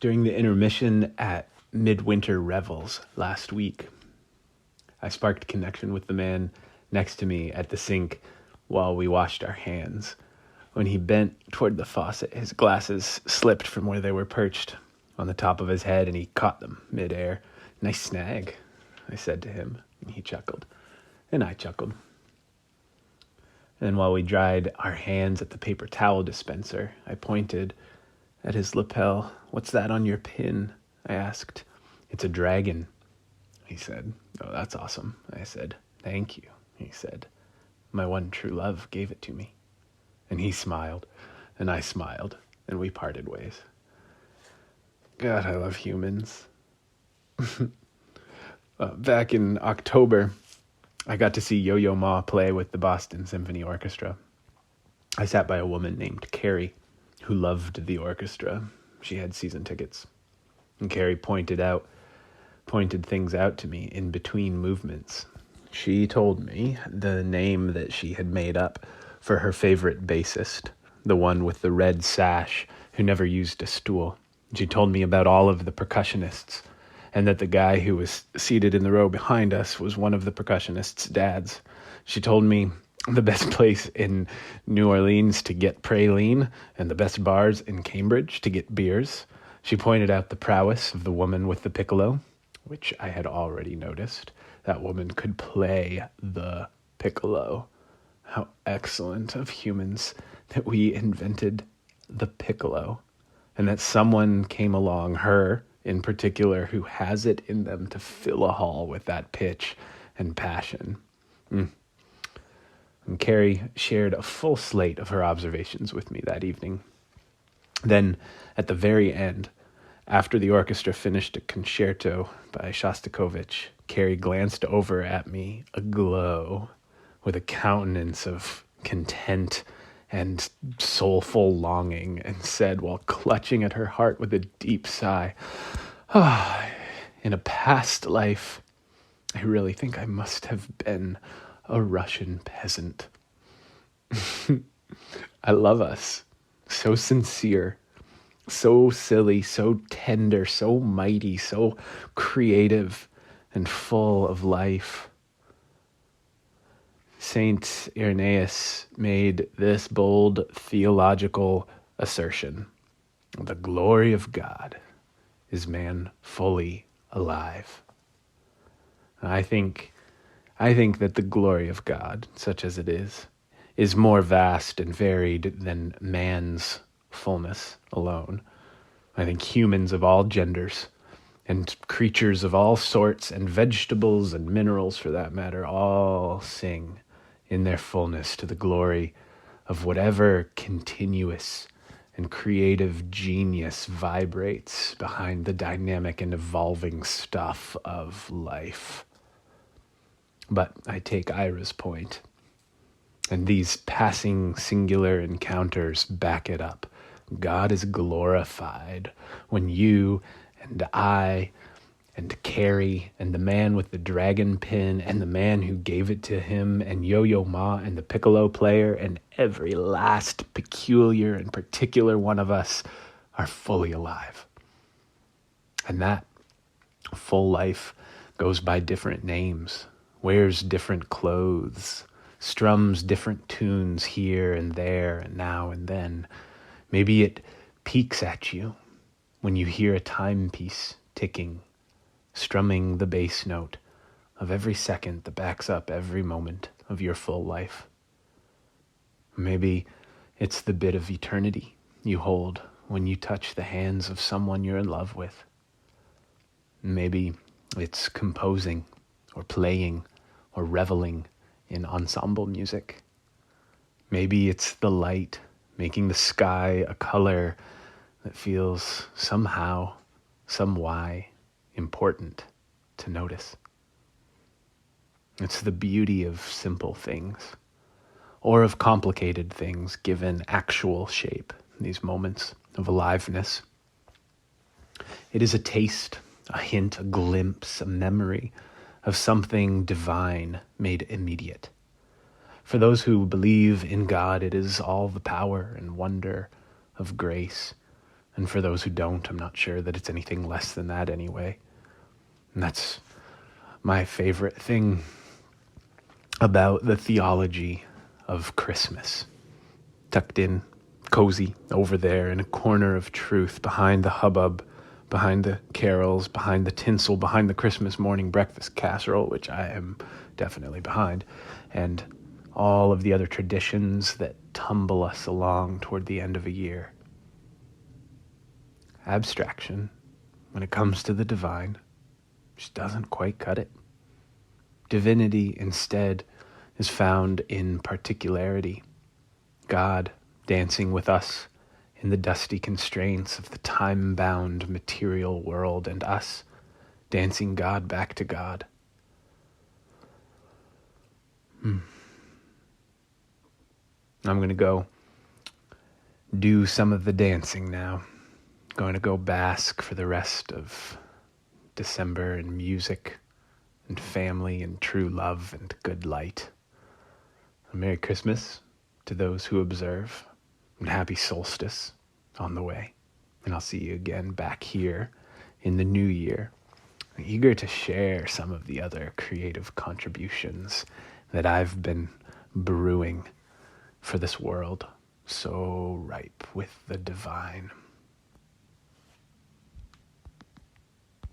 During the intermission at Midwinter revels last week, I sparked connection with the man next to me at the sink while we washed our hands. When he bent toward the faucet, his glasses slipped from where they were perched on the top of his head, and he caught them midair. "Nice snag," I said to him, and he chuckled, and I chuckled. And while we dried our hands at the paper towel dispenser, I pointed at his lapel. "What's that on your pin?" I asked. "It's a dragon," he said. "Oh, that's awesome," I said. "Thank you," he said. "My one true love gave it to me." And he smiled, and I smiled, and we parted ways. God, I love humans. Back in October, I got to see Yo-Yo Ma play with the Boston Symphony Orchestra. I sat by a woman named Carrie, who loved the orchestra. She had season tickets. And Carrie pointed things out to me in between movements. She told me the name that she had made up for her favorite bassist, the one with the red sash who never used a stool. She told me about all of the percussionists, and that the guy who was seated in the row behind us was one of the percussionists' dads. She told me the best place in New Orleans to get praline and the best bars in Cambridge to get beers. She pointed out the prowess of the woman with the piccolo, which I had already noticed. That woman could play the piccolo. How excellent of humans that we invented the piccolo, and that someone came along, her in particular, who has it in them to fill a hall with that pitch and passion. And Carrie shared a full slate of her observations with me that evening. Then, at the very end, after the orchestra finished a concerto by Shostakovich, Carrie glanced over at me, aglow, with a countenance of content and soulful longing, and said, while clutching at her heart with a deep sigh, "In a past life, I really think I must have been a Russian peasant." I love us. So sincere, so silly, so tender, so mighty, so creative and full of life. Saint Irenaeus made this bold theological assertion: "The glory of God is man fully alive." I think that the glory of God, such as it is more vast and varied than man's fullness alone. I think humans of all genders, and creatures of all sorts, and vegetables and minerals for that matter, all sing in their fullness to the glory of whatever continuous and creative genius vibrates behind the dynamic and evolving stuff of life. But I take Ira's point, and these passing singular encounters back it up. God is glorified when you and I and Carrie and the man with the dragon pin and the man who gave it to him and Yo-Yo Ma and the piccolo player and every last peculiar and particular one of us are fully alive. And that full life goes by different names, wears different clothes, strums different tunes here and there and now and then. Maybe it peeks at you when you hear a timepiece ticking, strumming the bass note of every second that backs up every moment of your full life. Maybe it's the bit of eternity you hold when you touch the hands of someone you're in love with. Maybe it's composing or playing or reveling in ensemble music. Maybe it's the light making the sky a color that feels somehow, some why, important to notice. It's the beauty of simple things, or of complicated things given actual shape, these moments of aliveness. It is a taste, a hint, a glimpse, a memory of something divine made immediate. For those who believe in God, it is all the power and wonder of grace And for those who don't, I'm not sure that it's anything less than that anyway. And that's my favorite thing about the theology of Christmas. Tucked in, cozy, over there in a corner of truth, behind the hubbub, behind the carols, behind the tinsel, behind the Christmas morning breakfast casserole, which I am definitely behind, and all of the other traditions that tumble us along toward the end of a year. Abstraction, when it comes to the divine, just doesn't quite cut it. Divinity, instead, is found in particularity. God dancing with us in the dusty constraints of the time-bound material world, and us dancing God back to God. I'm going to go do some of the dancing now. Going to go bask for the rest of December in music and family and true love and good light. A Merry Christmas to those who observe, and happy solstice on the way. And I'll see you again back here in the new year. I'm eager to share some of the other creative contributions that I've been brewing for this world so ripe with the divine.